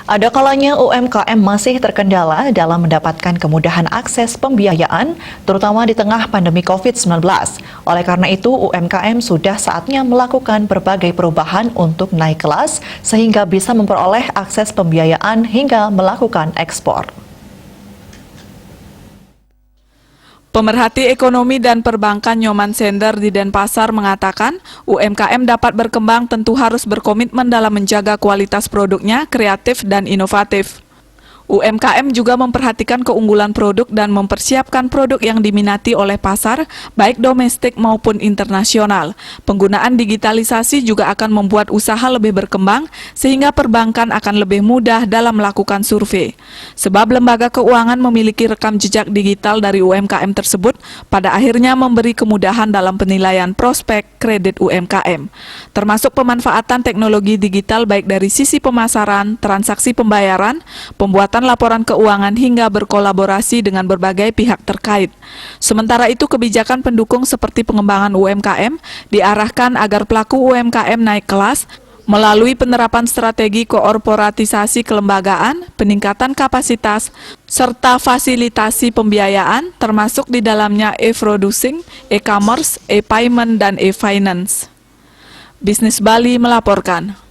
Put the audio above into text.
Ada kalanya UMKM masih terkendala dalam mendapatkan kemudahan akses pembiayaan, terutama di tengah pandemi COVID-19. Oleh karena itu, UMKM sudah saatnya melakukan berbagai perubahan untuk naik kelas, sehingga bisa memperoleh akses pembiayaan hingga melakukan ekspor. Pemerhati Ekonomi dan Perbankan Nyoman Sender di Denpasar mengatakan, UMKM dapat berkembang tentu harus berkomitmen dalam menjaga kualitas produknya, kreatif dan inovatif. UMKM juga memperhatikan keunggulan produk dan mempersiapkan produk yang diminati oleh pasar, baik domestik maupun internasional. Penggunaan digitalisasi juga akan membuat usaha lebih berkembang, sehingga perbankan akan lebih mudah dalam melakukan survei. Sebab lembaga keuangan memiliki rekam jejak digital dari UMKM tersebut, pada akhirnya memberi kemudahan dalam penilaian prospek kredit UMKM. Termasuk pemanfaatan teknologi digital baik dari sisi pemasaran, transaksi pembayaran, pembuatan laporan keuangan hingga berkolaborasi dengan berbagai pihak terkait. Sementara itu, kebijakan pendukung seperti pengembangan UMKM diarahkan agar pelaku UMKM naik kelas melalui penerapan strategi koorporatisasi kelembagaan, peningkatan kapasitas, serta fasilitasi pembiayaan, termasuk di dalamnya e-producing, e-commerce, e-payment, dan e-finance. Bisnis Bali melaporkan.